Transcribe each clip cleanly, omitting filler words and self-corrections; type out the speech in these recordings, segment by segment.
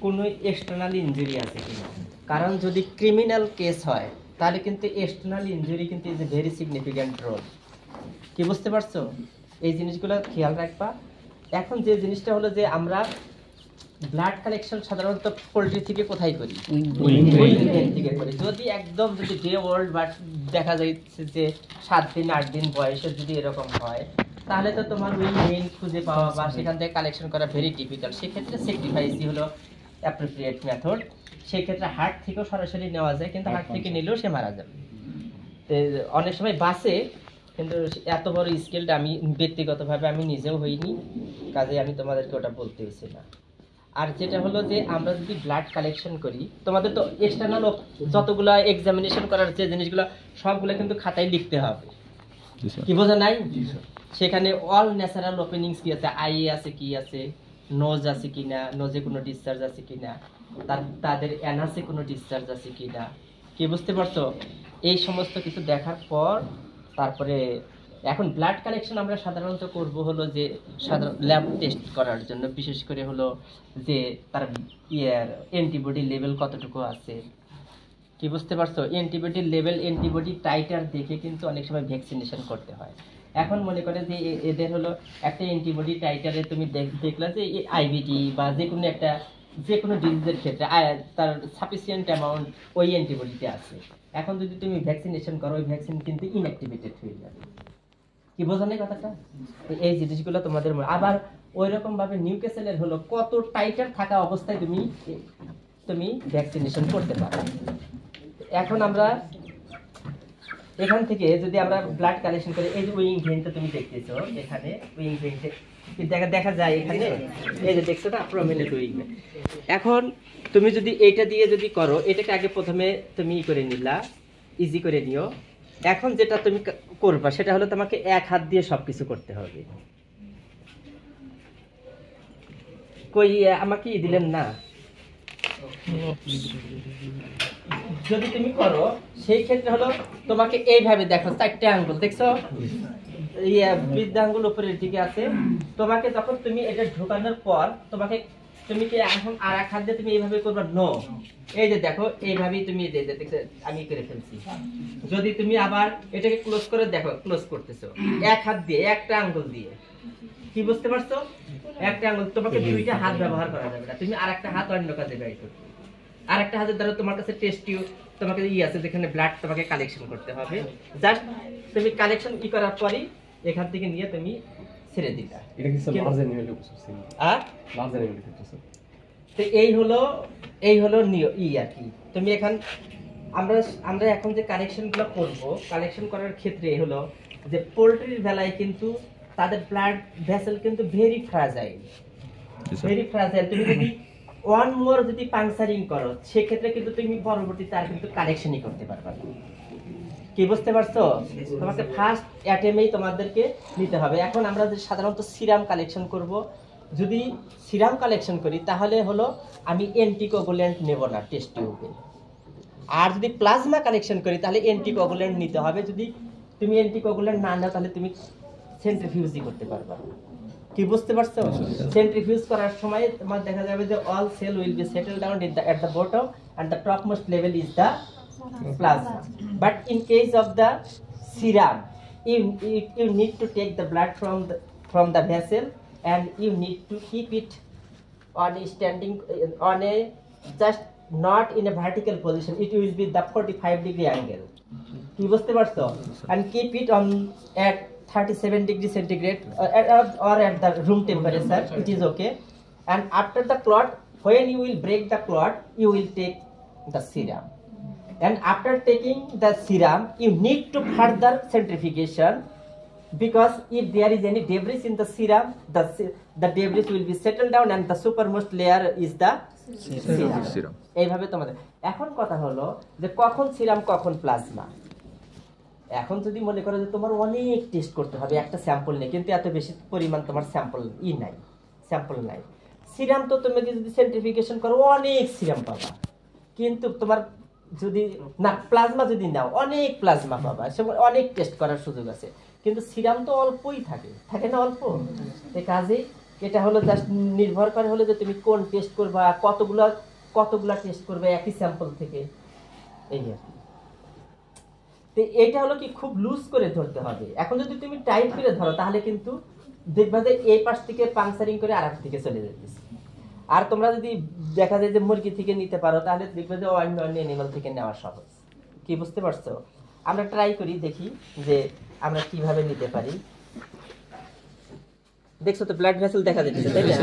কোনো external injury আছে কিনা। কারণ যদি ক্রিমিনাল কেস হয় তাহলে কিন্তু এক্সটার্নাল ইনজুরি কিন্তু is a very significant role. কি বুঝতে পারছো? এই জিনিসগুলো খেয়াল রাখবা। এখন যে জিনিসটা হলো যে আমরা ব্লাড কালেকশন সাধারণত পোল্ট্রি থেকে কোথায় করি? থেকে করি। যদি একদম যদি ডে ওল্ড বা দেখা যাচ্ছে যে 7 দিন 8 দিন বয়সে যদি এরকম হয় তাহলে তো তোমার ওই মেইন খুঁজে পাওয়া বা সেখান থেকে কালেকশন করা ভেরি ডিফিকাল্ট। সেক্ষেত্রে স্যাক্রিফাইসই হলো অ্যাপ্রোপ্রিয়েট মেথড। সেক্ষেত্রে হার্ট থেকেও সরাসরি নেওয়া যায়, কিন্তু হার্ট থেকে নিলেও সে মারা যাবে। অনেক সময় বাসে, কিন্তু এত বড় স্কেলটা আমি ব্যক্তিগতভাবে আমি নিজেও হইনি, কাজে আমি তোমাদেরকে ওটা বলতেছি না। আর যেটা হলো যে আমরা যদি ব্লাড কালেকশন করি, তোমাদের তো এক্সটার্নাল যতগুলো এক্সামিনেশন করার যে জিনিসগুলো সবগুলো কিন্তু খাতায় লিখতে হবে। কি বোঝা নাই? সেখানে অল ন্যাচারাল ওপেনিংস কি আছে, আই আছে কি আছে, নোজ আছে কিনা, নোজে কোনো ডিসচার্জ আছে কিনা, তাদের অ্যানাসে কোনো ডিসচার্জ আছে কিনা। কি বুঝতে পারছো? এই সমস্ত কিছু দেখার পর তারপরে এখন ব্লাড কালেকশন আমরা সাধারণত করব হলো যে সাধারণ ল্যাব টেস্ট করার জন্য, বিশেষ করে হলো যে তার অ্যান্টিবডি লেভেল কতটুকু আছে। কি বুঝতে পারছো? অ্যান্টিবডি লেভেল, অ্যান্টিবডি টাইটার দেখে কিন্তু অনেক সময় ভ্যাকসিনেশন করতে হয়। এখন মনে করে যে এদের হলো একটা অ্যান্টিবডি টাইটারে তুমি দেখলা যে আইবিডি বা যে কোনো ডিজিজের ক্ষেত্রে তার সাফিসিয়েন্ট অ্যামাউন্ট ওই অ্যান্টিবডিতে আছে। এখন যদি তুমি ভ্যাকসিনেশন করো, ওই ভ্যাকসিন কিন্তু ইনঅ্যাক্টিভেটেড হয়ে যাবে। কি বোঝা নেই কথাটা? এই জিনিসগুলো তোমাদের আবার ওই রকম ভাবে নিউক্যাসেলের হলো কত টাইটার থাকা অবস্থায় তুমি ভ্যাকসিনেশন করতে পারো। এখন আমরা এখান থেকে যদি আমরা ব্লাড কালেকশন করি, এই যে উইং ভেনটা তুমি দেখতেছো, এখানে উইং ভেনটা দেখা যায় এখানে, এই যে দেখছো না প্রমিনেন্ট উইং ভেন। এখন তুমি যদি এইটা দিয়ে যদি করো, এটাকে আগে প্রথমে তুমি করে নিলা, ইজি করে নিও। এখন যেটা তুমি করবা সেটা হলো তোমাকে এক হাত দিয়ে সবকিছু করতে হবে। কই আমাকে দিলেন না? যদি তুমি করো সেই ক্ষেত্রে হলো তোমাকে এইভাবে দেখো, 4টে আঙ্গুল দেখছো, বৃদ্ধ আঙ্গুল উপরের দিকে আছে। তোমাকে যখন তুমি এটা ঢোকানোর পর তুমি কি এখন আর এক হাত দিয়ে তুমি এইভাবে করবা? নো, এই যে দেখো এইভাবেই তুমি দেখছো আমি করে ফেলছি। যদি তুমি আবার এটাকে ক্লোজ করে দেখো, ক্লোজ করতেছো এক হাত দিয়ে, একটা আঙ্গুল দিয়ে। কি বুঝতে পারছো? একটা আঙ্গুল, তোমাকে 2টা হাত ব্যবহার করা যাবে না, তুমি আর একটা হাত অন্য কাজে ব্যয় করবে। আর একটা হাতের দ্বারা তোমার কাছে টেস্ট টিউব তোমাকে আছে যেখানে ব্লাড তোমাকে কালেকশন করতে হবে। জাস্ট তুমি কালেকশন কি করার পরই এখান থেকে নিয়ে তুমি ছেড়ে দিলা। এটা কি লার্জ অ্যানিমেল করতেছেন? লার্জ অ্যানিমেল করতেছেন। তো এই হলো আর কি। তুমি আমরা এখন যে কালেকশনগুলো করব, কালেকশন করার ক্ষেত্রে হলো যে পোল্ট্রির বেলায় কিন্তু তাদের ব্লাড ভেসেল কিন্তু ভেরি ফ্রাজাইল। তুমি যদি ওয়ান মোর যদি পাংচারিং করো সেক্ষেত্রে কিন্তু তুমি পরবর্তীতে আর কিন্তু কালেকশনই করতে পারবে না। কি বুঝতে পারছো? তোমাকে ফার্স্ট অ্যাটেম্পেই তোমাদেরকে নিতে হবে। এখন আমরা যে সাধারণত সিরাম কালেকশন করব, যদি সিরাম কালেকশন করি তাহলে হলো আমি অ্যান্টিকোগুল্যান্ট নেব না টেস্ট টিউবে। আর যদি প্লাজমা কালেকশন করি তাহলে অ্যান্টিকোগুল্যান্ট নিতে হবে। যদি তুমি অ্যান্টিকোগুল্যান্ট না নাও তাহলে তুমি সেন্ট্রিফিউজই করতে পারবে। কি বুঝতে পারছো? সেন্ট্রিফিউজ করার সময় তোমার দেখা যাবে যে all cell will be settle down at the bottom and the topmost level is the plasma. But in case of the serum, you need to take the blood from the vessel and you need to keep it on a just not in a vertical position. It will be the 45-degree angle. কি বুঝতে পারছো? And keep it on at 37 degrees centigrade or at the room temperature, it is okay. And after the clot, when you will break the clot, you will take the serum. And after taking the serum, you need to further centrifugation, because if there is any debris in the serum, the debris will be settled down and the supermost layer is the serum. এইভাবে তোমাদের এখন কথা হলো যে কখন serum কখন plasma. এখন যদি মনে করো যে তোমার অনেক টেস্ট করতে হবে একটা স্যাম্পল নেই, কিন্তু এত বেশি পরিমাণ তোমার স্যাম্পল নাই, সিরাম তো তুমি যদি সেন্ট্রিফিকেশন করো অনেক সিরাম পাবা, কিন্তু তোমার যদি না প্লাজমা যদি নাও অনেক প্লাজমা পাবা, সেমন অনেক টেস্ট করার সুযোগ আছে। কিন্তু সিরাম তো অল্পই থাকে না, অল্প। এই কাজেই এটা হলো জাস্ট নির্ভর করে হলো যে তুমি কোন টেস্ট করবা, কতগুলা টেস্ট করবে একই স্যাম্পল থেকে, এই আর কি। তো এইটা হলো কি খুব লুজ করে ধরতে হবে। এখন যদি তুমি টাইট করে ধরো তাহলে কিন্তু দেখবা যে এই পাশ থেকে পাংচারিং করে আরেক দিকে চলে যেতেছে। আর তোমরা যদি দেখা যায় যে মুরগি থেকে নিতে পারো তাহলে দেখবে যে অন্য অ্যানিমাল থেকে নেওয়া সহজ। কি বুঝতে পারছো? আমরা ট্রাই করি, দেখি যে আমরা কিভাবে নিতে পারি। দেখছো তো ব্লাড ভেসেল দেখা যাচ্ছে, তাই না?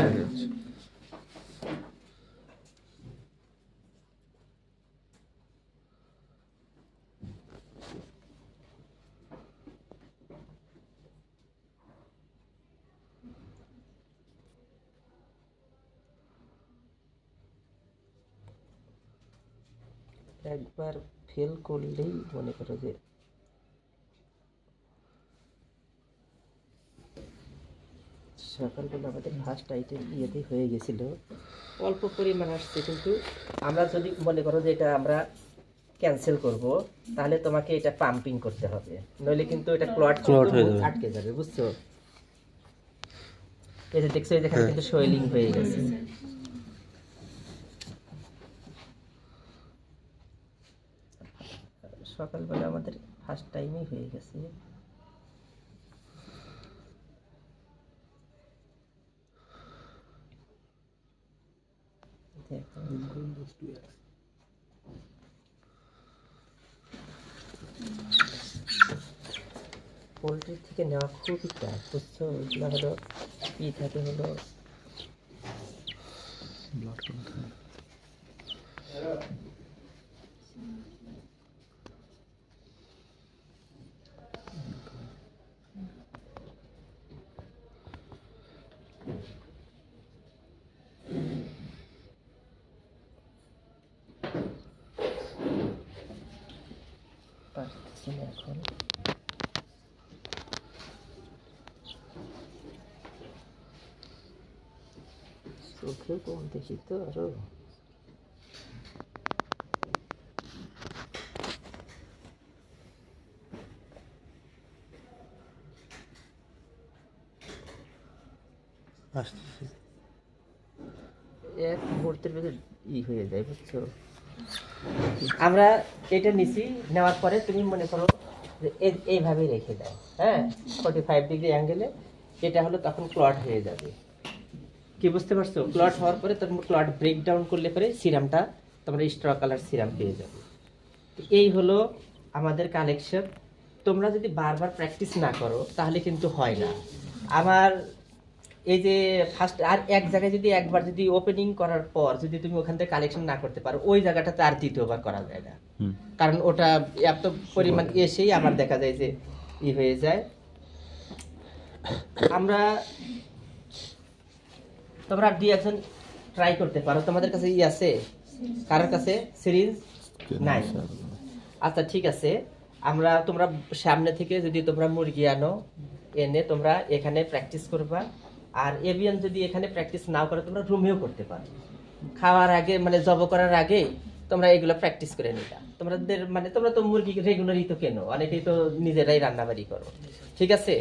একবার ফেল করলেই মনে করো যে সকালবেলা আমাদের ফার্স্ট আইটেম ইয়েতেই হয়ে গেছিল, অল্প পরিমাণ আসছে, কিন্তু আমরা যদি মনে করো যে এটা আমরা ক্যান্সেল করব তাহলে তোমাকে এটা পাম্পিং করতে হবে, নইলে কিন্তু এটা ক্লট আটকে যাবে, বুঝছো? এই যে দেখছো এখানে কিন্তু সোয়েলিং হয়ে গেছে। সকালবেলা আমাদের ফার্স্ট টাইমই হয়ে গেছে। পোলট্রির থেকে নেওয়া খুবই টাফ, বুঝছো? এগুলো হলো কি থাকে হলো পারতেছি না এখন। চোখে কম দেখি তো আরো। এক মুহূর্তের ভিতরে হয়ে যায়, বুঝছো? আমরা এটা নিছি, নেওয়ার পরে তুমি মনে করো যে এইভাবে রেখে দাও, হ্যাঁ, 45 ডিগ্রি অ্যাঙ্গেলে। এটা হলো তখন ক্লট হয়ে যাবে। কি বুঝতে পারছো? ক্লট হওয়ার পরে তোমরা ক্লট ব্রেক ডাউন করলে পরে সিরামটা তোমরা স্ট্র কালার সিরাম পেয়ে যাবে। এই হলো আমাদের কালেকশন। তোমরা যদি বারবার প্র্যাকটিস না করো তাহলে কিন্তু হয় না। আমার এই যে ফার্স্ট আর এক জায়গায় যদি একবার যদি ওপেনিং করার পর যদি তুমি ওখান থেকে কালেকশন না করতে পারো, ওই জায়গাটাতে আর দ্বিতীয়বার করা যায় না, কারণ ওটা এত পরিমাণ এসেই আমার দেখা যায় যে হয়ে যায়। আমরা তোমরা দুই একজন ট্রাই করতে পারো। তোমাদের কাছে আছে? কারোর কাছে সিরিজ নাই? আচ্ছা ঠিক আছে, আমরা তোমরা সামনে থেকে যদি তোমরা মুরগি আনো, এনে তোমরা এখানে প্র্যাকটিস করবা। আর এভিয়ান যদি এখানে প্র্যাকটিস নাও করে তোমরা রুমেও করতে পারো। খাওয়ার আগে মানে জব করার আগে তোমরা এগুলো প্র্যাকটিস করে নিবা। তোমাদের মানে তোমরা তো মুরগি রেগুলারই তো কেনো, অনেকেই তো নিজেরাই রান্নাবাড়ি করো, ঠিক আছে?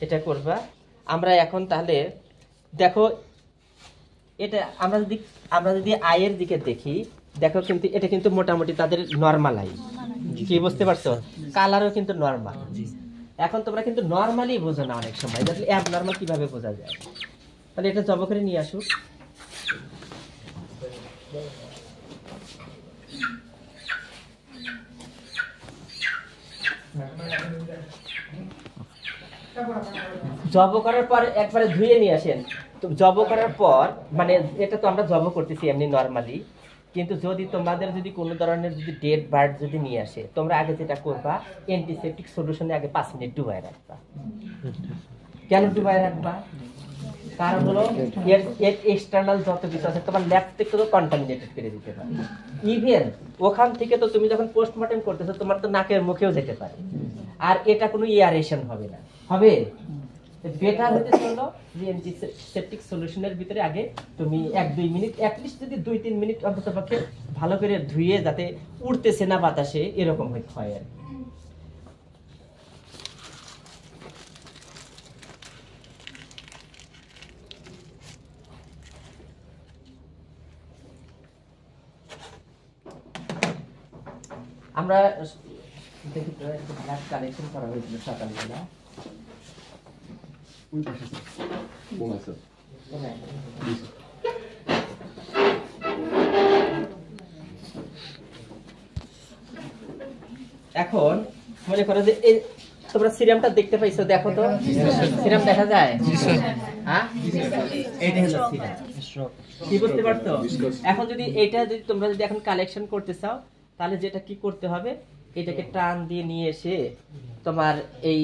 এটা করবা। আমরা এখন তাহলে দেখো, এটা আমরা যদি আয়ের দিকে দেখি, দেখো কিন্তু এটা কিন্তু মোটামুটি তাদের নরমাল আই। কি বুঝতে পারছো? কালারও কিন্তু নরমাল। এখন তোমরা কিন্তু নরমালি বোঝো না অনেক সময়, তাহলে অ্যাবনরমাল কিভাবে বোঝা যায়? তাহলে এটা জব করে নিয়ে আসুক। জব করার পর একবারে ধুয়ে নিয়ে আসেন। তো জব করার পর মানে এটা তো আমরা জব করতেছি এমনি নরমালি, কিন্তু যদি তোমাদের যদি কোনো ধরনের যদি ডেড বার্ড যদি নিয়ে আসে, তোমরা আগে যেটা করবা অ্যান্টিসেপটিক সলিউশনে আগে 5 মিনিট ডুবাই রাখবা। কেন ডুবাই রাখবা? কারণ হলো এর এক্সটার্নাল যত কিছু আছে তোমার ল্যাব থেকে তো কন্টামিনেটেড করে দিতে পারে। ইভেন ওখান থেকে তো তুমি যখন পোস্টমর্টেম করতেছো তোমার তো নাকের মুখেও যেতে পারে, আর এটা কোনো এয়ারেশন হবে না। হবে বেটার হতে হলো যে অ্যান্টিসেপটিক সলিউশনের ভিতরে আগে তুমি 1-2 মিনিট অ্যাটলিস্ট যদি 2-3 মিনিট অন্ততপক্ষে ভালো করে ধুয়ে, যাতে উড়তেছে না বাতাসে এরকম হয় আর কি। আমরা দেখি তো একটা ব্লাড কালেকশন করা হয়েছিল সকালবেলা। এখন মনে করো যে এই তোমরা সিরামটা দেখতে পাইছো, দেখো তো সিরাম দেখা যায়? হ্যাঁ, এইটা হলো সিরাম। কি বুঝতে পারছো? এখন যদি এটা যদি তোমরা যদি এখন কালেকশন করতে চাও, তাহলে যেটা কি করতে হবে, এটাকে টান দিয়ে নিয়ে এসে তোমার এই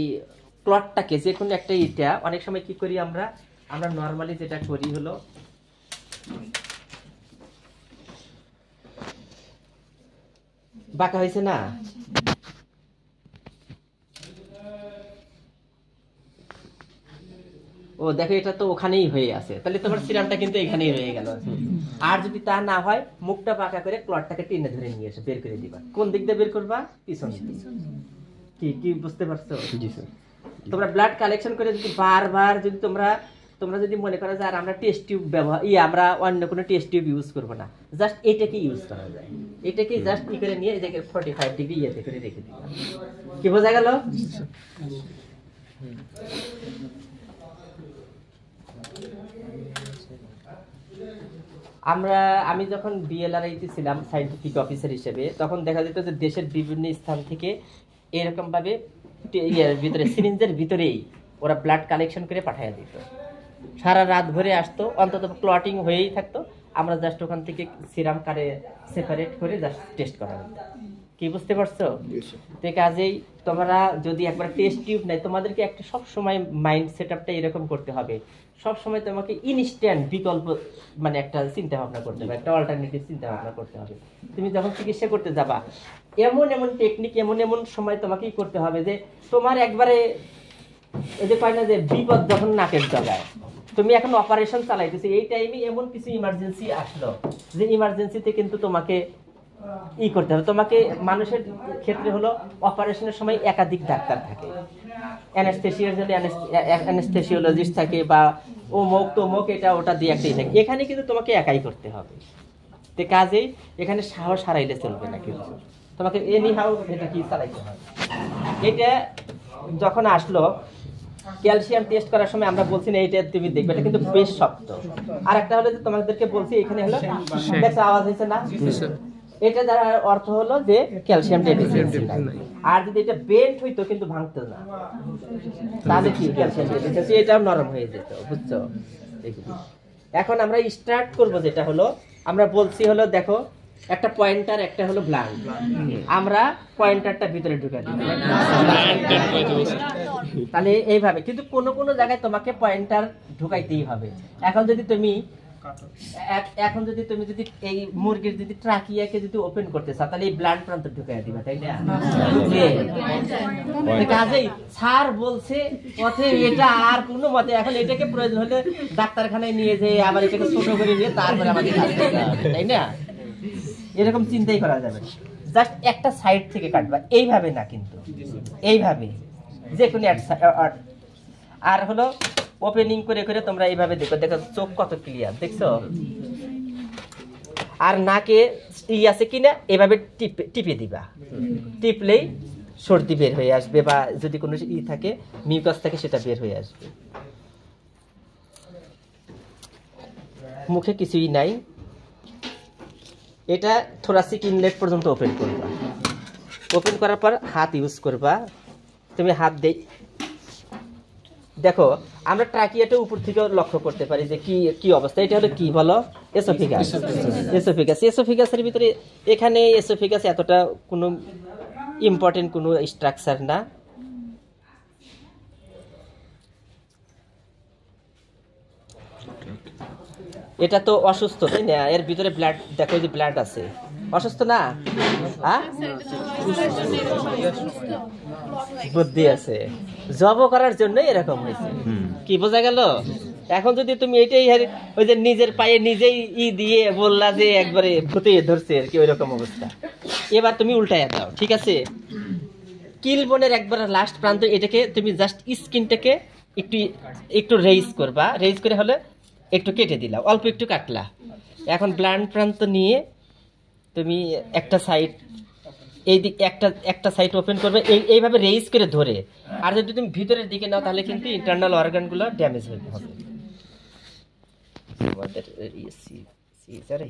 ক্লটটাকে যে কোনো একটা ইটা, অনেক সময় কি করি আমরা নর্মালি যেটা করি হলো বাঁকা হয়েছে না, ও দেখো এটা তো ওখানেই হয়ে আছে, তাহলে তোমার সিরামটা কিন্তু এখানেই রয়ে গেল। আর যদি তা না হয়, মুখটা বাঁকা করে ক্লটটাকে টেনে ধরে নিয়ে এসে বের করে দিবা। কোন দিক দিয়ে বের করবা? পিছন দিকে। কি বুঝতে পারছো? জি স্যার। তোমরা ব্লাড কালেকশন করে যদি বারবার যদি তোমরা যদি মনে করো যে আর আমরা টেস্ট টিউব ব্যবহার আমরা অন্য কোনো টেস্ট টিউব ইউজ করবো না, জাস্ট এটাকে ইউজ করা যায়। এটাকে জাস্ট ই করে নিয়ে এটাকে 45 ডিগ্রি ইয়েতে করে রেখে দিবা। কি বোঝা গেল? আমি যখন বিএলআরআইতে ছিলাম সায়েন্টিফিক অফিসার হিসেবে, তখন দেখা যেত যে দেশের বিভিন্ন স্থান থেকে এরকম ভাবে ভিতরে সিরিঞ্জের ভিতরেই ওরা ব্লাড কালেকশন করে পাঠিয়ে দিত। সারা রাত ভরে আসতো, অন্তত ক্লটিং হয়েই থাকতো। আমরা জাস্ট ওখান থেকে সিরাম কারে সেপারেট করে জাস্ট টেস্ট করা হতো। কি বুঝতে পারছো? তো কাজেই তোমরা যদি একবার টেস্ট টিউব নেই, তোমাদেরকে একটা সব সময় মাইন্ড সেটআপটা এরকম করতে হবে, সব সময় তোমাকে ইনস্ট্যান্ট বিকল্প মানে একটা চিন্তা ভাবনা করতে হবে, একটা অল্টারনেটিভ চিন্তা ভাবনা করতে হবে। তুমি যখন চিকিৎসা করতে যাবা, এমন টেকনিক এমন সময় তোমাকেই করতে হবে যে তোমার একবারে এই যে কয় না যে বিপদ যখন নাকের জগায়, তুমি এখন অপারেশন চালাইতেছো, এই টাইমে এমন কিছু ইমার্জেন্সি আসলো যে ইমার্জেন্সিতে কিন্তু তোমাকে করতে হবে। তোমাকে মানুষের ক্ষেত্রে হলো অপারেশনের সময় একাধিক ডাক্তার থাকে, অ্যানেস্থেসিওলজিস্ট থাকে বা অমুক এটা ওটা দিয়ে একটাই থাকে। এখানে কিন্তু তোমাকে একাই করতে হবে। তো কাজেই এখানে সাহস হারাইলে চলবে না, কিন্তু তোমাকে এনি হাউ এটা কি চালাইতে হবে। এটা যখন আসলো ক্যালসিয়াম টেস্ট করার সময় আমরা বলছি না এটা তুমি দেখবে, এটা কিন্তু বেশ শক্ত। আর একটা হলো যে তোমাদেরকে বলছি এখানে হলো দেখো আওয়াজ হয়েছে না, এটা যার অর্থ হলো যে ক্যালসিয়াম ডেফিসিয়েন্সি নাই। আর যদি এটা বেন্ট হইতো কিন্তু ভাঙতো না, তাহলে কি ক্যালসিয়াম ডেফিসিয়েন্সি এটাও নরম হয়ে যেত, বুঝছো? এখন আমরা স্টার্ট করব, যেটা হলো আমরা বলছি হলো দেখো একটা পয়েন্টার, একটা হলো ব্লান্ট। আমরা পয়েন্টারটা ভিতরে ঢুকাই দিই, তাহলে এইভাবে। কিন্তু কোনো জায়গায় তোমাকে পয়েন্টার ঢুকাইতেই হবে। এখন যদি তুমি যদি এই মুরগির যদি ট্রাকিয়াকে যদি ওপেন করতে চাও, তাহলে এই ব্লাড প্রান্ত ঢুকাই দিবা, তাই না? কাজেই স্যার বলছে পথে এটা আর কোনো মতে এখন এটাকে প্রয়োজন হলে ডাক্তারখানায় নিয়ে যেয়ে আবার এটাকে ছোট করে দিয়ে তারপরে আমাদের কাজ করতে হবে, তাই না? এরকম চিন্তাই করা যাবে। জাস্ট একটা সাইড থেকে কাটবা, এইভাবে না, কিন্তু এইভাবে যে কোনো আর হলো ওপেনিং করে করে তোমরা এইভাবে দেখো চোখ কত ক্লিয়ার, দেখছো? আর নাকে আছে কিনা এভাবে টিপে দিবা, টিপলেই সর্দি বের হয়ে আসবে, বা যদি কোনো থাকে মিউকাস থাকে সেটা বের হয়ে আসবে। মুখে কিছুই নাই, এটা থোরাসিক ইনলেট পর্যন্ত ওপেন করবা। ওপেন করার পর হাত ইউজ করবা। তুমি হাত দেখো আমরা ট্রাকিয়াটা উপর থেকে লক্ষ্য করতে পারি যে কি অবস্থা। এটা হলো কি বলো? এসোফিগাসের ভিতরে এখানে এসোফিগাস এতটা কোনো ইম্পর্টেন্ট কোনো স্ট্রাকচার না। এটা তো অসুস্থ, তাই না? এর ভিতরে ব্লাড দেখো, যে ব্লাড আছে, অসুস্থ না? বুদ্ধি আছে, জব করার জন্য এরকম হয়েছে। কি বোঝা গেল? এখন যদি তুমি এটাই ওই যে নিজের পায়ে নিজেই দিয়ে বললা যে একবারে ভূতে ধরছে আর কি, ওই রকম অবস্থা। এবার তুমি উল্টায় দাও, ঠিক আছে? কিলবোনের একবার লাস্ট প্রান্ত, এটাকে তুমি জাস্ট স্কিনটাকে একটু রেইজ করবা, রেইজ করে হলে একটু কেটে দিলা, অল্প একটু কাটলা। এখন ব্লাড প্রান্ত নিয়ে তুমি একটা সাইড এই দিক একটা সাইড ওপেন করবে এইভাবে রেইজ করে ধরে, আর যদি তুমি ভিতরের দিকে নাও তাহলে কিন্তু ইন্টারনাল অর্গানগুলো ড্যামেজ হয়ে হবে।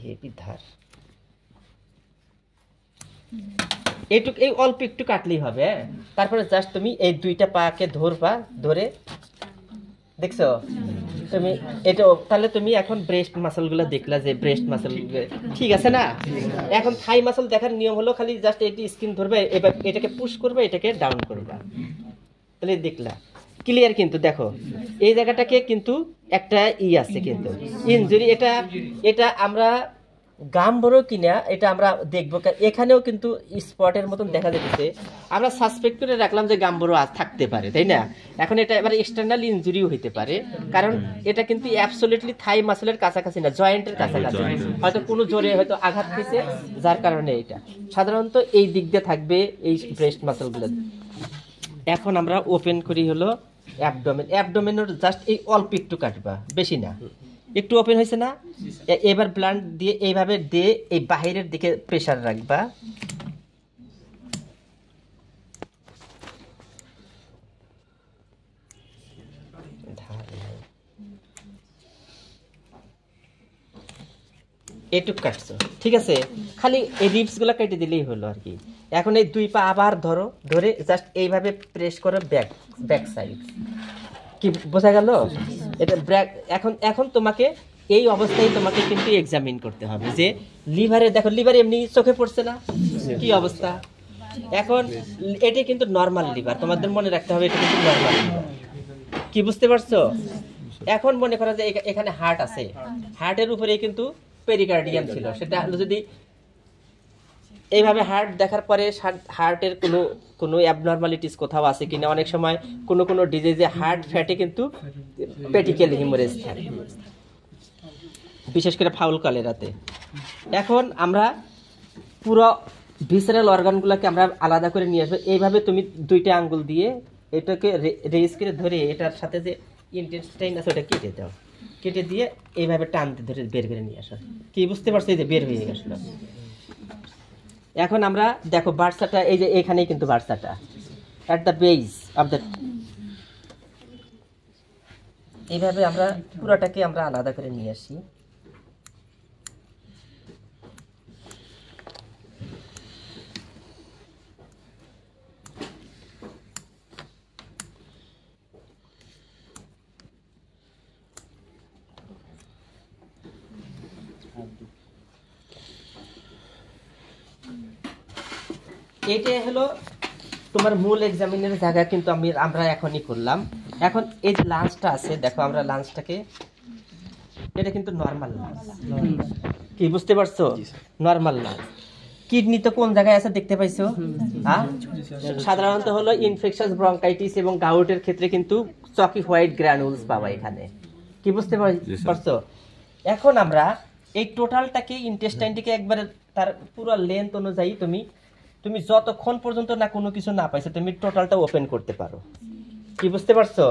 হেভি ধার, এইটুক এই অল্প একটু কাটলেই হবে। তারপরে জাস্ট তুমি এই দুইটা পাকে ধরবা, ধরে দেখছো তুমি এটা, তাহলে তুমি এখন ব্রেস্ট মাসলগুলো দেখলা যে ব্রেস্ট মাসল ঠিক আছে না। এখন থাই মাসল দেখার নিয়ম হলো খালি জাস্ট এটি স্কিন ধরবে, এবার এটাকে পুশ করবে, এটাকে ডাউন করবা, তাহলে দেখলা ক্লিয়ার। কিন্তু দেখো এই জায়গাটাকে কিন্তু একটা আছে কিন্তু ইনজুরি, এটা আমরা গাম্বরো কিনা এটা আমরা দেখবো, এখানেও কিন্তু স্পটের মতন দেখা যেতেছে, আমরা সাসপেক্ট করে রাখলাম যে গাম্বরো থাকতে পারে, তাই না। এখন এটা এবার এক্সটার্নাল ইনজুরিও হইতে পারে, কারণ এটা কিন্তু অ্যাবসলিউটলি থাই মাসলের কাছাকাছি না, জয়েন্টের কাছাকাছি, হয়তো কোনো জোরে হয়তো আঘাত পেয়েছে, যার কারণে এটা সাধারণত এই দিক দিয়ে থাকবে এই ব্রেস্ট মাসলগুলো। এখন আমরা ওপেন করি হলো অ্যাবডোমেনের জাস্ট এই অল্প একটু কাটবা, বেশি না, একটু ওপেন হয়েছে না। এবার ব্লান্ট দিয়ে এইভাবে দিয়ে এই বাহিরের দিকে প্রেসার রাখবা, এটুক কাটছো, ঠিক আছে। খালি এই রিপস গুলা কেটে দিলেই হলো আর কি। এখন এই দুই পা আবার ধরো, ধরে জাস্ট এইভাবে প্রেস করো ব্যাক সাইড, কি বোঝা গেল এটা ব্যাক। এখন তোমাকে এই অবস্থায় তোমাকে কিন্তু এক্সামিন করতে হবে যে লিভারে, দেখো লিভার এমনি চোখে পড়ছে না, কি অবস্থা। এখন এটি কিন্তু নর্মাল লিভার, তোমাদের মনে রাখতে হবে এটা কিন্তু নর্মাল লিভার, কি বুঝতে পারছো। এখন মনে করো যে এখানে হার্ট আছে, হার্টের উপরে কিন্তু পেরিকার্ডিয়াম ছিল, সেটা হলো যদি এইভাবে হার্ট দেখার পরে হার্টের কোনো অ্যাবনর্মালিটিস কোথাও আছে কিনা, অনেক সময় কোনো ডিজিজে হার্ট ফ্যাটে কিন্তু পেটিক্যাল হিমোরেজ থাকে, বিশেষ করে ফাউল কলেরাতে। এখন আমরা পুরো ভিসেরাল অর্গানগুলোকে আমরা আলাদা করে নিয়ে আসবো। এইভাবে তুমি দুইটা আঙ্গুল দিয়ে এটাকে রেজ করে ধরে এটার সাথে যে ইন্টেস্টাইন আছে ওটা কেটে দাও, কেটে দিয়ে এইভাবে টানতে ধরে বের করে নিয়ে আসো, কি বুঝতে পারছো, এই যে বের হয়ে গেছিল। এখন আমরা দেখো বার্সাটা এই যে এখানেই কিন্তু বার্সাটা at the base of the, এইভাবে আমরা পুরোটাকে আমরা আলাদা করে নিয়ে আসি। এইটাই হলো তোমার মূল এক্সামিনের জায়গা, কিন্তু আমরা এখনই করলাম। এখন এই যে লাঞ্চটা আছে, দেখো আমরা লাঞ্চটাকে, এটা কিন্তু নর্মাল লাঞ্চ, কি বুঝতে পারছো, নর্মাল লাঞ্চ। কিডনি তো কোন জায়গায় আছে দেখতে পাইছো, হ্যাঁ, সাধারণত হলো ইনফেকশাস ব্রঙ্কাইটিস এবং গাউটের ক্ষেত্রে কিন্তু চকি হোয়াইট গ্র্যানুলস পাওয়া এখানে, কি বুঝতে পারছো। এখন আমরা এই টোটালটাকে ইন্টেস্টাইনটিকে একবারে তার পুরো লেন্থ অনুযায়ী তুমি যতক্ষণ পর্যন্ত না কোনো কিছু না পাইছো তুমি টোটালটা ওপেন করতে পারো, কি বুঝতে পারছো।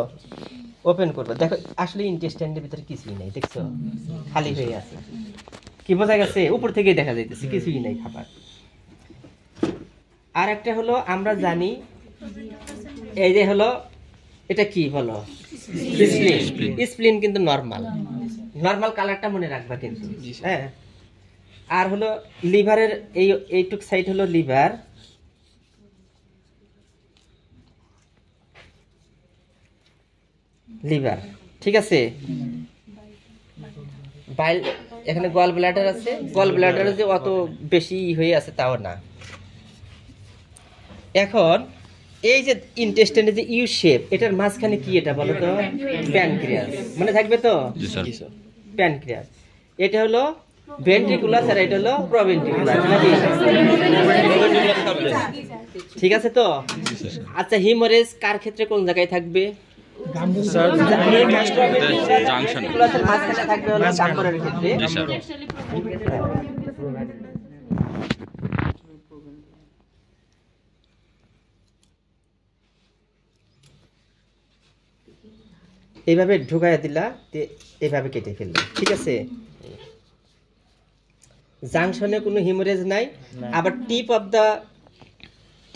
ওপেন করবে, দেখো আসলে ইন্টেস্টাইনের ভিতরে কিছুই নেই, দেখছো খালি হয়ে আছে, কি বোঝা গেছে, উপর থেকেই দেখা যাইতেছে কিছুই নেই খাবার। আর একটা হলো আমরা জানি এই যে হলো এটা কি হলো স্প্লিন, কিন্তু নর্মাল কালারটা মনে রাখবা কিন্তু, হ্যাঁ। আর হলো লিভারের এইটুক সাইড হলো লিভার, ঠিক আছে। বাইল, এখানে গল ব্লাডার আছে, গল ব্লাডারে যে অত বেশি হয়ে আছে তাও না। এখন এই যে ইন্টেস্টাইনের যে ইউ শেপ, এটার মাঝখানে কি এটা বলো তো, প্যানক্রিয়াস, মনে থাকবে তো, প্যানক্রিয়াস। এটা হলো ভেন্ট্রিকুলাস আর এটা হলো প্রভেন্ট্রিকুলাস, ঠিক আছে তো। আচ্ছা, হিমোরেজ কার ক্ষেত্রে কোন জায়গায় থাকবে, এইভাবে ঢুকাইয়া দিলা, এইভাবে কেটে ফেললা, ঠিক আছে। জাংশনে কোনো হিমোরেজ নাই, আবার tip of the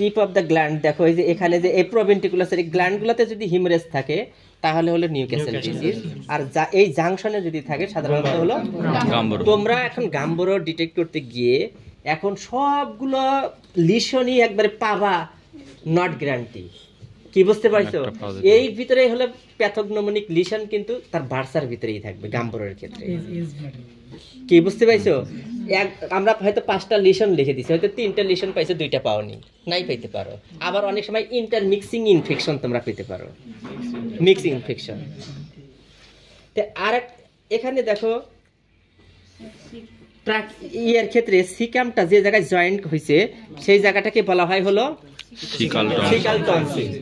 tip of the gland দেখো এই যে এখানে যে এই প্রোভেন্ট্রিকুলাস এই গ্ল্যান্ডগুলোতে যদি হিমোরেজ থাকে তাহলে হলো নিউক্যাসল ডিজিজ, আর এই জাংশনে যদি থাকে সাধারণত হলো গাম্বুরো। তোমরা এখন গাম্বুরো ডিটেক্ট করতে গিয়ে এখন সবগুলো লিশনই একবারে পাবা, নট গ্যারান্টি। কি বুঝতে পারছো? এই ভিতরে হলো প্যাথোগনোমোনিক লিশন কিন্তু তার বার্সার ভিতরেই থাকবে গাম্বুরোর ক্ষেত্রে। কি বুঝতে পাইছো? আমরা হয়তো 5টা লিশন লিখে দিছি, হয়তো 3টা লিশন পাইছো, 2টা পাওনি, নাই পাইতে পারো। আবার অনেক সময় ইন্টারমিক্সিং ইনফেকশন তোমরা পেতে পারো, মিক্সিং ইনফেকশন। আর এখানে দেখো ইয়ের ক্ষেত্রে সিকামটা যে জায়গায় জয়েন্ট হয়েছে সেই জায়গাটাকে বলা হয় হলো সিকাল টনসিল।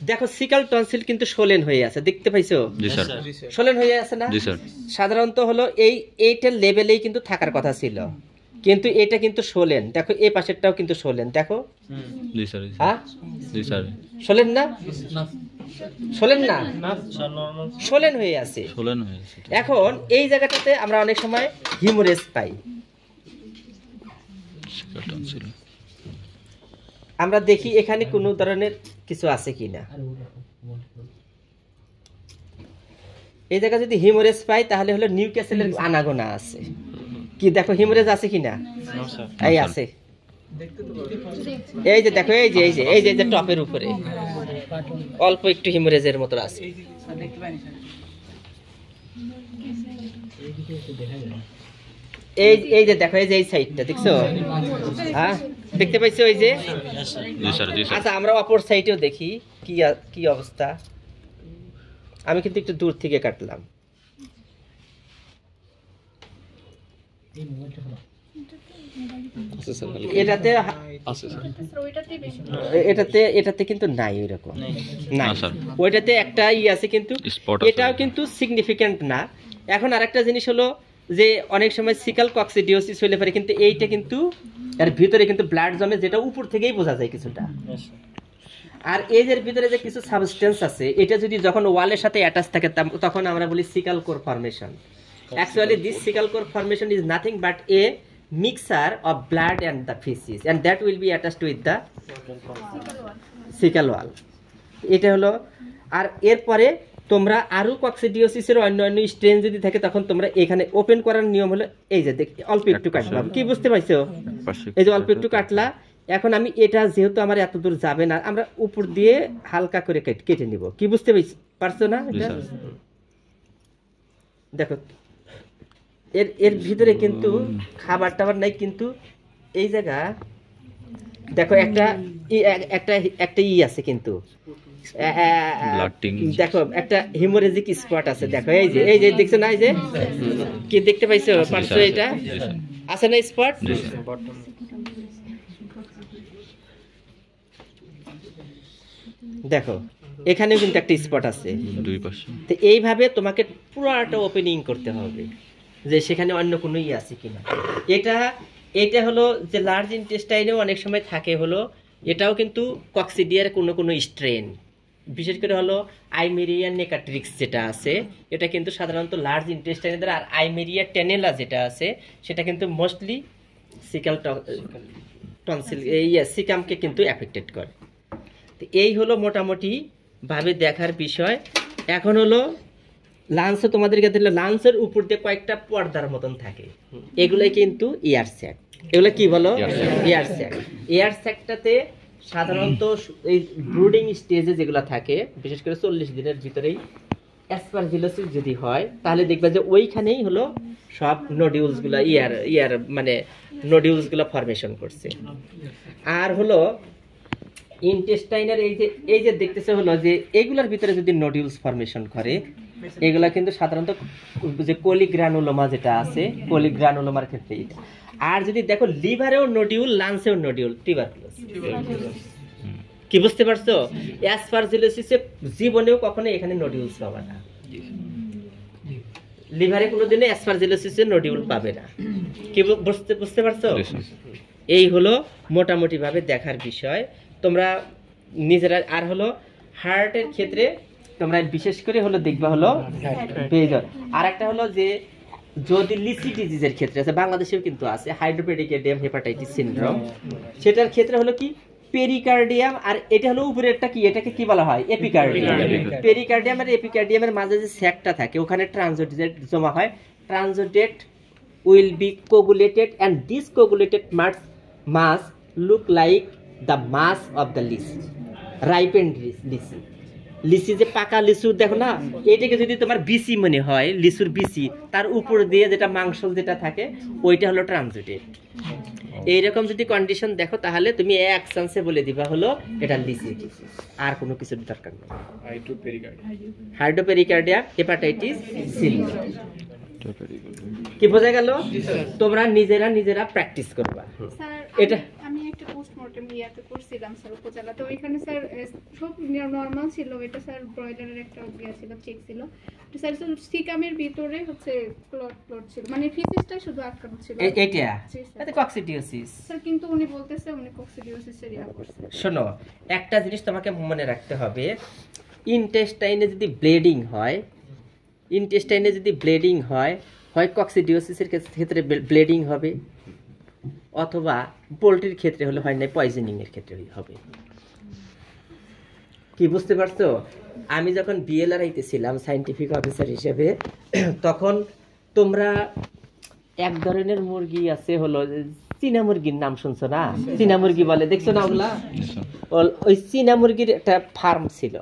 দেখো সিকাল টনসিল কিন্তু সোলেন হয়ে আছে, দেখতে পাইছো? সোলেন হয়ে আছে না? সাধারণত হলো এইটার লেভেলেই কিন্তু থাকার কথা ছিল, কিন্তু এটা কিন্তু সোলেন। দেখো এই পাশেরটাও কিন্তু সোলেন, দেখো সোলেন না, সোলেন না, সোলেন হয়ে আছে। এখন এই জায়গাটাতে আমরা অনেক সময় হিমোরেজ পাই। আমরা দেখি এখানে কোনো ধরনের কিছু আছে কিনা। এই জায়গা যদি হিমোরেজ পাই তাহলে হলো নিউক্যাসলের আনাগোনা আছে। কি দেখো হিমোরেজ আছে কিনা? এই আছে, এই যে দেখো, এই যে এই যে এই যে টপের উপরে অল্প একটু হিমোরেজের মতো আছে। এই যে দেখো, এই যে এই সাইডটা দেখছো? হ্যাঁ দেখতে পাইছো? ওই যে আচ্ছা, আমরা অপর সাইডেও দেখি কি অবস্থা। আমি কিন্তু একটু দূর থেকে কাটলাম। এটাতে কিন্তু নাই ওইরকম, নাই। ওইটাতে একটা আছে কিন্তু এটাও কিন্তু সিগনিফিক্যান্ট না। এখন আরেকটা জিনিস হলো যে অনেক সময় সিকাল কক্সিডিওসিস হইলে পারে, কিন্তু এইটা কিন্তু এর ভিতরে কিন্তু ব্লাড জমে, যেটা উপর থেকেই বোঝা যায় কিছুটা। আর এর ভিতরে যে কিছু সাবস্টেন্স আছে, এটা যদি যখন ওয়ালের সাথে অ্যাটাচ থাকে তখন আমরা বলি sickle core formation. Actually, this sickle core formation is nothing but a mixture of blood and the feces, and that will be attached with the sickle wall. এটা হলো। আর এরপরে তোমরা আরো কক্সিডিওসিসের অন্যান্য স্ট্রেন যদি থাকে তখন তোমরা এখানে ওপেন করার নিয়ম হলো এই যে অল্প একটু কাটলাম। কি বুঝতে পারছো? এই যে অল্প একটু কাটলা। এখন আমি এটা যেহেতু আমার এত দূর যাবে না, আমরা উপর দিয়ে হালকা করে কেটে নিব। কি বুঝতে পারছো না? দেখো এর ভিতরে কিন্তু খাবার টাবার নাই, কিন্তু এই জায়গা দেখো একটা আছে, কিন্তু দেখো একটা হিমোরেজিক স্পট আছে। দেখো এই যে দেখছো না? এই যে কি দেখতে পাইছো? পারছো? এটা আছে না স্পট? দেখো এখানেও কিন্তু একটা স্পট আছে দুই পাশে। তো এইভাবে তোমাকে পুরোটা ওপেনিং করতে হবে যে সেখানে অন্য কোনো আছে কিনা। এটা হলো যে লার্জ ইন্টেস্টাইনেও অনেক সময় থাকে হলো, এটাও কিন্তু কক্সিডিয়ার কোনো স্ট্রেন, বিশেষ করে হলো আইমেরিয়া নেকাট্রিক্স যেটা আছে, এটা কিন্তু সাধারণত লার্জ ইন্টেস্টাইনের দ্বারা। আর আইমেরিয়া টেনেলা যেটা আছে সেটা কিন্তু মোস্টলি সিকাল টনসিল সিকামকে কিন্তু এফেক্টেড করে। তো এই হলো মোটামুটি ভাবে দেখার বিষয়। এখন হলো লাঞ্চে তোমাদের কাছে লাঞ্চের উপর দিয়ে কয়েকটা পর্দার মতন থাকে, এগুলাই কিন্তু এয়ার স্যাক। এগুলো কি বলো? Air sec. এয়ার স্যাকটাতে সাধারণত এই ব্রুডিং স্টেজে যেগুলো থাকে, বিশেষ করে 40 দিনের ভিতরেই অ্যাসপারজিলোসিস যদি হয় তাহলে দেখবে যে ওইখানেই হলো সব নোডিউলসগুলো ইয়ার মানে নোডিউলসগুলো ফরমেশন করছে। আর হলো ইন্টেস্টাইনের এই যে দেখতেছে হলো যে এগুলোর ভিতরে যদি নোডিউলস ফরমেশন করে, এগুলা কিন্তু সাধারণত যে কোলিগ্রানুলোমা যেটা আছে, কোলিগ্রানুলোমার ক্ষেত্রে এটা। আর যদি দেখো লিভারেও নোডিউল, লাংসেও নোডিউল, টিউবারকুলোসিস। কি বুঝতে পারছো? অ্যাসপারজিলোসিসে জীবনেও কখনো এখানে নোডিউলস পাবে না, লিভারে কোনোদিনও অ্যাসপারজিলোসিসে নোডিউল পাবে না। কি বুঝতে পারছো? এই হলো মোটামুটি ভাবে দেখার বিষয় তোমরা নিজেরা। আর হলো হার্টের ক্ষেত্রে তোমরা বিশেষ করে হলো দেখবা হলো বেজর। আর একটা হলো যে যদি লিসি ডিজিজের ক্ষেত্রে আছে, বাংলাদেশেও কিন্তু আছে হাইড্রোপেডিক এডিয়াম হেপাটাইটিস সিনড্রোম, সেটার ক্ষেত্রে হলো কি পেরিকার্ডিয়াম আর এটা হলো উপরেরটা কি, এটাকে কি বলা হয়, এপিকার্ডিয়াম। পেরিকার্ডিয়াম আর এপিকার্ডিয়ামের মাঝে যে স্যাকটা থাকে ওখানে ট্রানজিট জমা হয়। Transit will be coagulated and this coagulated mass look like the mass of the lychee, ripened lychee। লিচি যে পাকা লিচু দেখো না, এটাকে যদি তোমার বিচি মনে হয়, লিচুর বিচি, তার উপর দিয়ে যেটা মাংস যেটা থাকে ওইটা হলো ট্রানজিটেড। এইরকম যদি কন্ডিশন দেখো তাহলে তুমি এক চান্সে বলে দিবা হলো এটা লিচি, আর কোনো কিছুর দরকার নেই। হাইড্রোপেরিকার্ডিয়া হেপাটাইটিস সি। কি বোঝা গেল? তোমরা নিজেরা প্র্যাকটিস করবা। এটা আমি একটা পোস্টমর্টেম ইয়াতে করছিলাম স্যার উপজেলা, তো ওইখানে স্যার সব নরমাল ছিল। এটা স্যার ব্রয়লারের একটা ইয়া ছিল, চেক ছিল। তো স্যার সিকামের ভিতরে হচ্ছে ক্লট ছিল, মানে ফিসিসটা শুধু আটকানো ছিল। এটা কক্সিডিওসিস স্যার, কিন্তু উনি বলতেছে উনি কক্সিডিওসিসের ইয়া করছে। শোনো, একটা জিনিস তোমাকে মনে রাখতে হবে, ইন্টেস্টাইনে যদি ব্লিডিং হয়, হয় কক্সিডিওসিসের ক্ষেত্রে ব্লিডিং হবে, অথবা পোলট্রির ক্ষেত্রে হলে হয় না, পয়জনিং এর ক্ষেত্রে হবে। কি বুঝতে পারছো? আমি যখন বিএলআরআইতে ছিলাম সায়েন্টিফিক অফিসার হিসেবে, তখন তোমরা এক ধরনের মুরগি আছে হলো চীনা মুরগির নাম শুনছো না? চীনা মুরগি বলে, দেখছো না ওগুলা? ওই চীনা মুরগির একটা ফার্ম ছিল।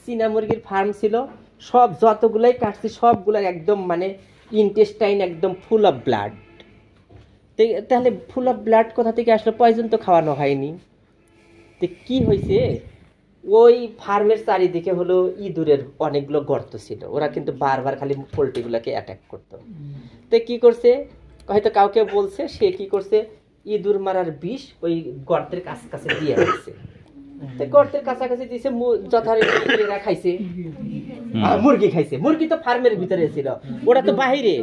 চীনা মুরগির ফার্ম ছিল, সব যতগুলাই কাটছি সবগুলা একদম মানে ইন্টেস্টাইন একদম ফুল অফ ব্লাড। তাহলে ফুল অফ ব্লাড কোথা থেকে আসলো? পয়জন তো খাওয়ানো হয়নি। তো কি হয়েছে, ওই ফার্মের চারিদিকে হলো ইঁদুরের অনেকগুলো গর্ত ছিল, ওরা কিন্তু বারবার খালি পোলট্রিগুলোকে অ্যাটাক করতো। তো কি করছে, হয়তো কাউকে বলছে, সে কি করছে, ইঁদুর মারার বিষ ওই গর্তের কাছে দিয়ে রাখছে। গর্তের কাছাকাছি দিয়েছে, যথারীতি এরা খাইছে, মুরগি খাইছে। মুরগি তো ফার্মের ভিতরে ছিল, ওরা তো বাহিরে।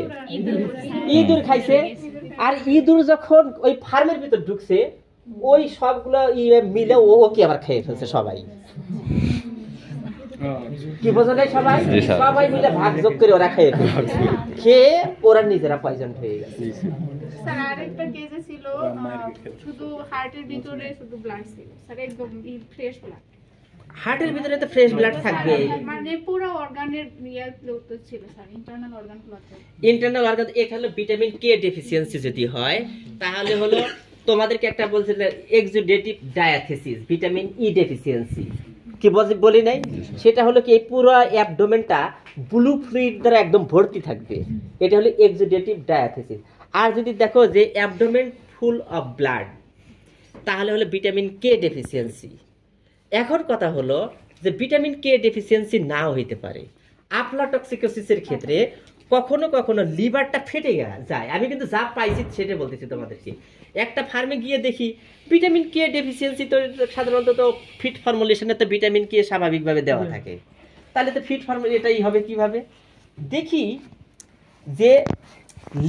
ইঁদুর খাইছে, আর ইঁদুর যখন ওই ফার্মের ভিতর ঢুকছে, ওই সবগুলো মিলে ওকে আবার খেয়ে ফেলছে সবাই। কি বোঝা যায়? সবাই মিলে ভাগযোগ করে ওরা খেয়ে ওরা নিজেরা পয়জন হয়ে গেছে। স্যার আরেকটা কেসে ছিল শুধু হার্টের ভিতরে শুধু ব্লাড ছিল স্যার, একদম ফ্রেশ ব্লাড। হার্টের ভিতরে তো ফ্রেশ ব্লাড থাকবে, মানে পুরো অর্গানের ইয়ার ক্লট ছিল sir, internal organ clot. Internal organ এখানে ভিটামিন কে ডেফিসিয়েন্সি যদি হয়, তাহলে হলো তোমাদেরকে একটা বলছিল exudative diathesis, vitamin E deficiency. কি বলি নাই? সেটা হলো কি, এই পুরো অ্যাবডোমেনটা ব্লু ফ্লুইড দ্বারা একদম ভর্তি থাকবে, এটা হলো এক্সুডেটিভ ডায়াথেসিস। আর যদি দেখো যে অ্যাবডোমেন ফুল অফ ব্লাড, তাহলে হলো ভিটামিন কে ডেফিসিয়েন্সি। এখন কথা হলো যে ভিটামিন কে ডেফিসিয়েন্সি নাও হইতে পারে। আফলাটক্সিকোসিসের ক্ষেত্রে কখনো কখনো লিভারটা ফেটে যায়। আমি কিন্তু যা পাইছি সেটা বলতেছি তোমাদেরকে। একটা ফার্মে গিয়ে দেখি ভিটামিন কে ডেফিসিয়েন্সি, তো সাধারণত তো ফিট ফর্মুলেশনে তো ভিটামিন কে স্বাভাবিকভাবে দেওয়া থাকে, তাহলে তো ফিট ফর্মুলা এটাই হবে। কিভাবে দেখি যে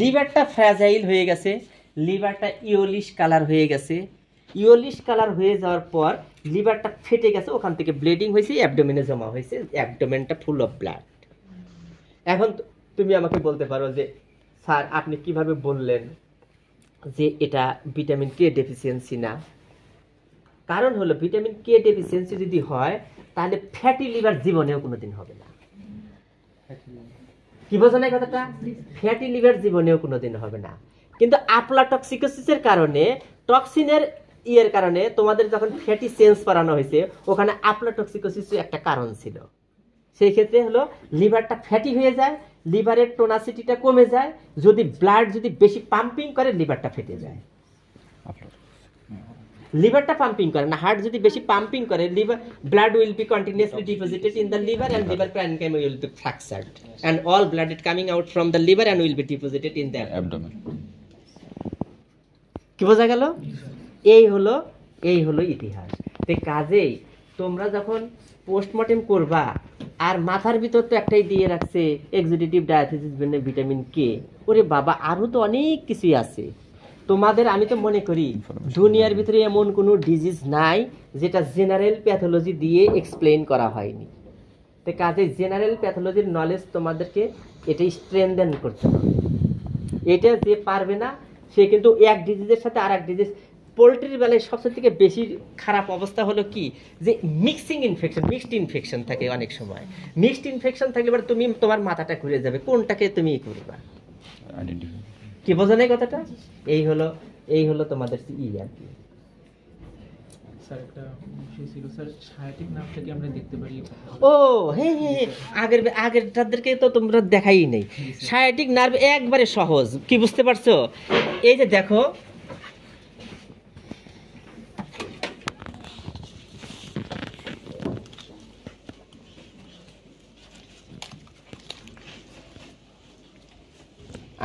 লিভারটা ফ্র্যাজাইল হয়ে গেছে, লিভারটা ইয়োলিশ কালার হয়ে গেছে। ইয়োলিশ কালার হয়ে যাওয়ার পর লিভারটা ফেটে গেছে, ওখান থেকে ব্লিডিং হয়েছে, অ্যাবডোমেনে জমা হয়েছে, অ্যাবডোমেনটা ফুল অফ ব্লাড। এখন তুমি আমাকে বলতে পারো যে স্যার আপনি কিভাবে বললেন যে এটা ভিটামিন কে ডেফিসিয়েন্সি না? কারণ হলো ভিটামিন কে ডেফিসিয়েন্সি যদি হয়, তাহলে ফ্যাটি লিভার জীবনেও কোনোদিন হবে না। কি বোঝা নাই কথাটা? ফ্যাটি লিভার জীবনেও কোনোদিন হবে না। কিন্তু আফলাটক্সিকোসিসের কারণে, টক্সিনের ইয়ের কারণে তোমাদের যখন ফ্যাটি চেঞ্জ করানো হয়েছে, ওখানে আফলাটক্সিকোসিস একটা কারণ ছিল। সেই ক্ষেত্রে হলো লিভারটা ফ্যাটি হয়ে যায়, লিভারের টোনাসিটিটা কমে যায়, যদি ব্লাড যদি বেশি পাম্পিং করে লিভারটা ফেটে যায়। লিভারটা পাম্পিং করে না, হার্ট যদি বেশি পাম্পিং করে, liver blood will be continuously deposited in the liver and liver parenchyma will be fractured and all blood is coming out from the liver and will be deposited in the abdomen. কি বোঝা গেল? এই হলো ইতিহাস। তো কাজেই তোমরা যখন পোস্টমর্টেম করবা, আর মাথার ভিতর তো একটাই দিয়ে রাখছে এক্সুডেটিভ ডায়াথেসিস ভিটামিন কে, ওরে বাবা আরো তো অনেক কিছুই আছে তোমাদের। আমি তো মনে করি দুনিয়ার ভিতরে এমন কোনো ডিজিজ নাই যেটা জেনারেল প্যাথোলজি দিয়ে এক্সপ্লেইন করা হয়নি। তো কাজে জেনারেল প্যাথোলজির নলেজ তোমাদেরকে এটাই স্ট্রেনথেন করতে হবে। এটা যে পারবে না সে কিন্তু এক ডিজিজের সাথে আর এক ডিজিজ পোলট্রির বেলায় সবচেয়ে থেকে বেশি খারাপ অবস্থা হলো কি, যে মিক্সড ইনফেকশন থাকে অনেক সময়। মিক্সড ইনফেকশন থাকলে এবার তুমি তোমার মাথাটা ঘুরে যাবে, কোনটাকে তুমি করবা, কি বোঝা নাই কথাটা? এই হলো তোমাদের আর কি। স্যার একটা বিষয় ছিল স্যার, সায়াটিক নার্ভ থেকে আমরা দেখতে পারি। ও হ্যাঁ, আগের তাদেরকে তো তোমরা দেখাই নেই। সায়াটিক নার্ভ একবারে সহজ, কি বুঝতে পারছো? এই যে দেখো,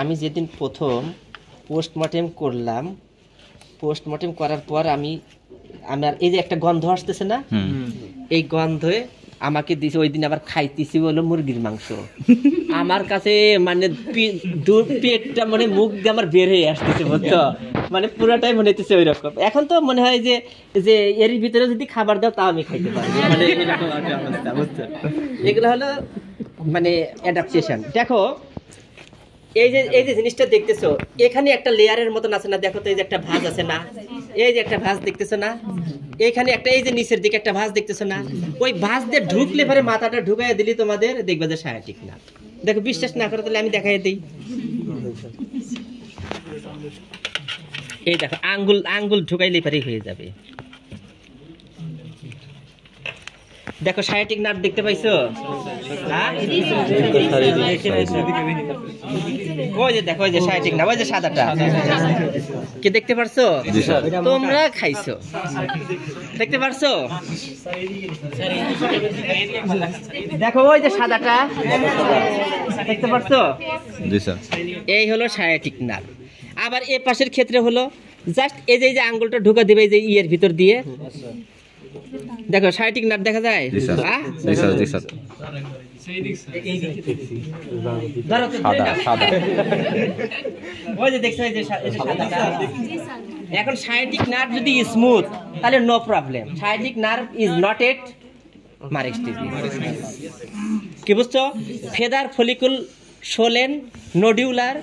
আমি যেদিন প্রথম পোস্টমর্টেম করলাম, পোস্টমর্টেম করার পর আমার এই যে একটা গন্ধ আসতেছে না, এই গন্ধে আমাকে দিছে, ওই দিন আবার খাইতেছি হলো মুরগির মাংস। আমার কাছে মানে পেটটা মানে মুখ দিয়ে আমার বের হয়ে আসতেছে, বুঝছো, মানে পুরোটাই মনে হইতেছে ওই রকম। এখন তো মনে হয় যে এর ভিতরে যদি খাবার দাও তা আমি খাইতে পারবো, মানে এরকম একটা অবস্থা, বুঝছো। এগুলো হলো মানে অ্যাডাপ্টেশন। দেখো এই যে জিনিসটা দেখতেছো, এখানে একটা লেয়ারের মতন আছে না, দেখো তো এই যে একটা ভাঁজ আছে না, এই যে একটা ভাঁজ দেখতেছো না, এখানে একটা এই যে নিচের দিকে একটা ভাঁজ দেখতেছো না, ওই ভাঁজ দিয়ে ঢুকলে পরে মাথাটা ঢুকাইয়া দিলি তোমাদের দেখবে যে সায়াটিক নার্ভ। দেখো বিশ্বাস না করো তাহলে আমি দেখাই দিই। এই দেখো আঙ্গুল ঢুকাইলে পরে হয়ে যাবে। দেখো সায়াটিক নার্ভ দেখতে পাইছো? ওই যে দেখো, ওই যে সায়াটিক নার্ভ, ওই যে সাদাটা, কি দেখতে পারছো? তোমরা খাইছো, দেখতে পারছো? দেখো ওই যে সাদাটা, দেখতে পারছো? এই হলো সায়াটিক নার্ভ। আবার এ পাশের ক্ষেত্রে হলো জাস্ট এই যে আঙ্গুলটা ঢুকা দিবে এই যে ইয়ের ভিতর দিয়ে, দেখো সায়াটিক নার্ভ দেখা যায়। এখন সায়াটিক নার্ভ যদি স্মুথ তাহলে no problem. Sciatic nerve is not at Marek's disease, কি বুঝছো? Feather follicle swollen nodular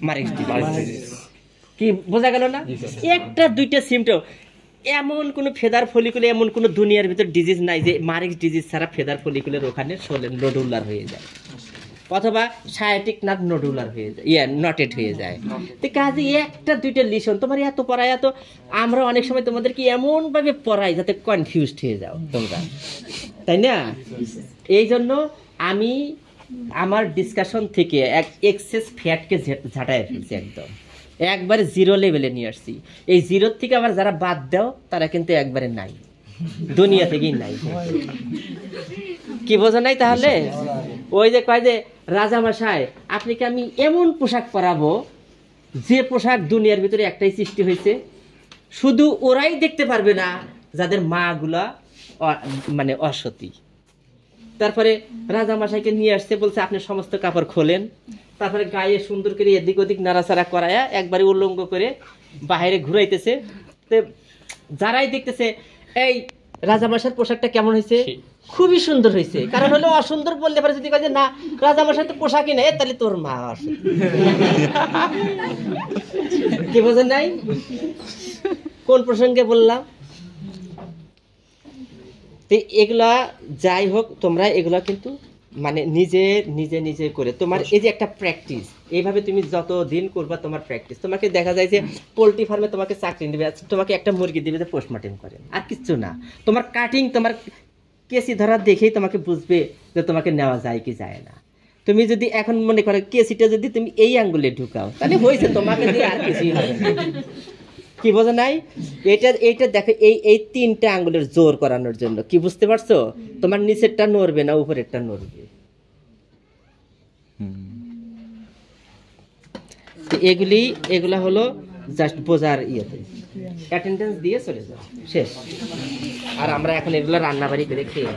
Marek's disease, কি বোঝা গেল না? একটা দুইটা সিমটম, এমন কোন ফেদার ফলিকুলে এমন কোন দুনিয়ার ভিতর ডিজিজ নাই যে মারেক্স ডিজিজ ছাড়া ফেদার ফলিকুলের ওখানে সোলেন নোডুলার হয়ে যায়, অথবা সায়াটিক নার্ভ নোডুলার হয়ে যায়, নটেড হয়ে যায়। তো কাজে একটা দুইটা লিসন তোমার এত পড়ায়, এত আমরা অনেক সময় তোমাদেরকে এমন ভাবে পড়াই যাতে কনফিউজড হয়ে যাও তোমরা, তাই না? এই জন্য আমি আমার ডিসকাশন থেকে এক্সেস ফ্যাটকে ঝাঁটায় ফেলছি, একবারে জিরো লেভেলে নিয়ে আসছি। এই জিরোর থেকে আবার যারা বাদ দাও তারা কিন্তু একবারে নাই, দুনিয়া থেকেই নাই, কি বোঝা নাই? তাহলে ওই যে কয় যে রাজামশাই আপনাকে আমি এমন পোশাক পরাবো যে পোশাক দুনিয়ার ভিতরে একটাই সৃষ্টি হয়েছে, শুধু ওরাই দেখতে পারবে না যাদের মা গুলা মানে অসতী। তারপরে রাজামশাইকে নিয়ে আসছে, বলছে আপনি সমস্ত কাপড় খোলেন, তারপরে গায়ে সুন্দর করে এদিক ওদিক নাড়াচাড়া করায়া একবারে উল্লঙ্গ করে বাইরে ঘুরাইতেছে। যারাই দেখতেছে এই রাজামশাইয়ের পোশাকটা কেমন হয়েছে, খুবই সুন্দর হয়েছে, কারণ হলো অসুন্দর বললে পরে যদি কয় যে না রাজামশাই তো পোশাকই নেই, তাহলে তোর মা আসে, কি বোঝেন নাই? কোন প্রসঙ্গে বললাম? তো এগুলা যাই হোক, তোমরা এগুলা কিন্তু মানে নিজে নিজে নিজে করে তোমার এই যে একটা প্র্যাকটিস, এইভাবে তুমি যত দিন করবা তোমার প্র্যাকটিস। তোমাকে দেখা যায় যে পোলট্রি ফার্মে তোমাকে চাকরি নেবে, তোমাকে একটা মুরগি দিবে যে পোস্টমর্টেম করেন, আর কিচ্ছু না। তোমার কাটিং, তোমার কেসি ধরা দেখেই তোমাকে বুঝবে যে তোমাকে নেওয়া যায় কি যায় না। তুমি যদি এখন মনে করো কেসিটা যদি তুমি এই আঙ্গুলে ঢুকাও তাহলে হয়েছে, তোমাকে দিয়ে আর কিছুই হবে না, কি বোঝা নাই? এইটা দেখো, এই তিনটা আঙ্গুলের জোর করানোর জন্য, কি বুঝতে পারছো? তোমার নিচেরটা নড়বে না, উপরেরটা নড়বে। এগুলা হলো জাস্ট বোঝার ইয়েতে, অ্যাটেন্ডেন্স দিয়ে চলে যাও, শেষ। আর আমরা এখন এগুলো রান্নাবাড়ি করে খেয়ে